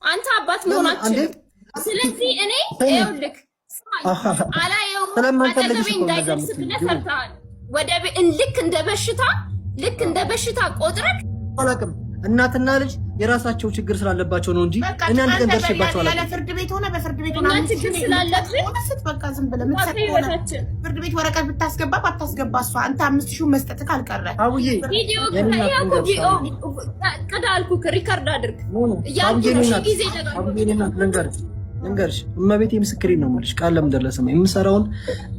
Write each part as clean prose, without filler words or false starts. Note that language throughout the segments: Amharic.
አንተ አባት መሆናችን ስለዚህ እኔ ይኸውልህ አላየው አጠገቤ እንዳይደርስ ብለህ ሰርተሃል። ወደ ልክ እንደ በሽታ ቆጥረህ አላውቅም። እናትና ልጅ የራሳቸው ችግር ስላለባቸው ነው እንጂ እኔ አንድ ቀን ደርሼባቸው አላውቅም። ለፍርድ ቤት ሆነ በፍርድ ቤት ሆነ ችግር ስላለብህ በቃ ዝም ብለህ ፍርድ ቤት ወረቀት ብታስገባ ባታስገባ እሷ አንተ 5000 መስጠት ካልቀረ አውዬ ቪዲዮ ቅዳ አልኩህ ሪከርድ አድርግ ያልኩሽ ጊዜ ልንገርሽ እመቤቴ ምስክሬን ነው የምልሽ። ቃል ለምን ደረሰ የምሰራውን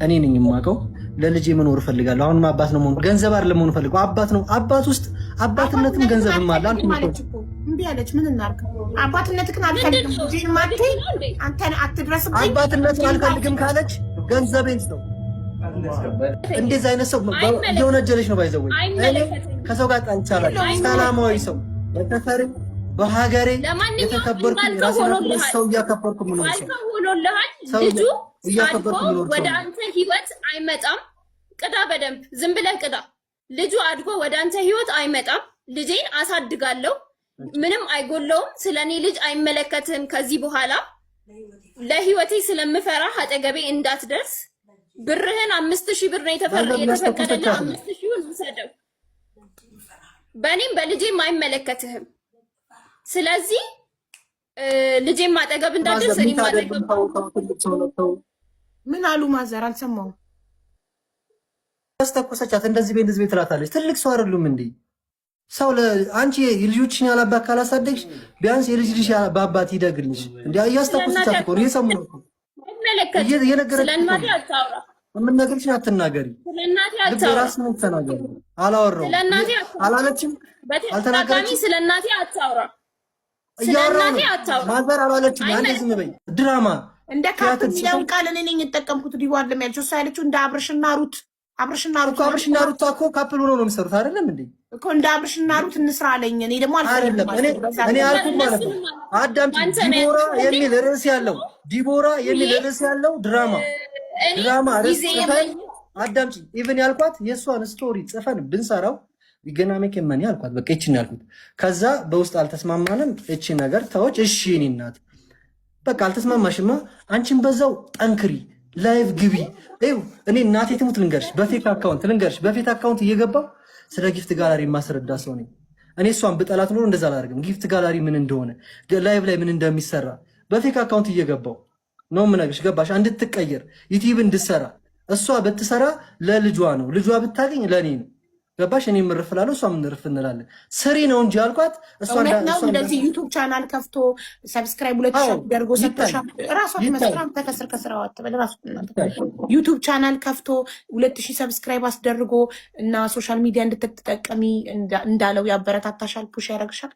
እኔ ነኝ የማውቀው። ለልጄ መኖር እፈልጋለሁ። አሁንም አባት ነው መሆን ገንዘብ አይደለም መሆን እፈልጋለሁ። አባት ነው። አባት ውስጥ አባትነትም ገንዘብም አለ። እምቢ አለች። ምን እናድርግ? አባትነትህን አልፈልግም ማቴ አንተን አትድረስብኝ። አባትነትን አልፈልግም ካለች ገንዘቤን ነው። እንደዚህ አይነት ሰው እየወነጀለች ነው። ባይዘው እኔ ከሰው ጋር ጣልቻለሁ። ሰላማዊ ሰው በተፈሪ በሀገሬ የተከበርኩ ራሴን ሰው እያከበርኩ ምን ነው ሰው ልጁ እያከበርኩ ምን ነው ወደ አንተ ህይወት አይመጣም። ቅዳ በደንብ ዝም ብለህ ቅዳ። ልጁ አድጎ ወደ አንተ ህይወት አይመጣም። ልጄን አሳድጋለሁ፣ ምንም አይጎለውም። ስለኔ ልጅ አይመለከትህም። ከዚህ በኋላ ለህይወቴ ስለምፈራ አጠገቤ እንዳትደርስ። ብርህን 5000 ብር ነው የተፈቀደልህ። 5000ን ውሰደው። በእኔም በልጄም አይመለከትህም። ስለዚህ ልጄም አጠገብ እንዳትደርስ። እኔ ማጠገብ ምን አሉ ማዘር አልሰማሁም። አስተኮሰቻት እንደዚህ ቤት ትላታለች። ትልቅ ሰው አይደሉም እንዴ? ሰው አንቺ የልጆችን ያላባት ካላሳደግሽ ቢያንስ የልጅ ልጅ በአባት ይደግልሽ እንዴ? እያስተኮሰቻት እኮ ነው። እየሰሙ ነው። ስለእናቴ አታውራ። የምንነግርሽን አትናገሪ። ስለእናቴ አታውራ። ራስን ተናገሪ። አላወራሁም አላለችም። በተደጋጋሚ ስለእናቴ አታውራ። ስለእናቴ አታውራ። ማዘር አላለችም። አንዴ ዝም በይ። ድራማ እንደ ካፕ የሚለውን ቃል እኔ ነኝ የተጠቀምኩት። ዲዋር ለሚያልችው እሷ ያለችው እንደ አብርሽና ሩት እኮ ካፕል ሆኖ ነው የሚሰሩት አይደለም እንዴ? እኮ እንደ አብርሽና ሩት እንስራ አለኝ። እኔ ደግሞ አልፈልግም። እኔ አልኩት ማለት ነው። አዳምጪ። ዲቦራ የሚል ርዕስ ያለው ድራማ ርዕስ ጽፈን አዳምጪ። ኢቭን ያልኳት የእሷን ስቶሪ ጽፈን ብንሰራው ገና መከመን ያልኳት በቃ እቺን ያልኩት። ከዛ በውስጥ አልተስማማንም። እቺ ነገር ተወች። እሺ እኔ እናት በቃ አልተስማማሽማ፣ አንቺን በዛው ጠንክሪ፣ ላይቭ ግቢ። እኔ እናቴ ትሙት ልንገርሽ፣ በፌክ አካውንት እየገባው ስለ ጊፍት ጋላሪ ማስረዳ ሰው ነኝ እኔ። እሷን ብጠላት ኖሮ እንደዛ አላደርግም። ጊፍት ጋላሪ ምን እንደሆነ ላይቭ ላይ ምን እንደሚሰራ በፌክ አካውንት እየገባው ነው የምነግርሽ። ገባሽ? እንድትቀየር ዩቲዩብ እንድትሰራ። እሷ ብትሰራ ለልጇ ነው፣ ልጇ ብታገኝ ለእኔ ነው። ገባሽ? እኔ ምርፍላለሁ፣ እሷ ምንርፍ እንላለን። ስሪ ነው እንጂ አልኳት። እሷ እንደዚህ ዩቲዩብ ቻናል ከፍቶ ሰብስክራይብ 2000 ደርጎ ሰጥተሻ ራሷ መስራት ከስራው አትበል። ራሱ ዩቲዩብ ቻናል ከፍቶ 2000 ሰብስክራይብ አስደርጎ እና ሶሻል ሚዲያ እንድትጠቀሚ እንዳለው ያበረታታሻል፣ ፑሽ ያደርግሻል።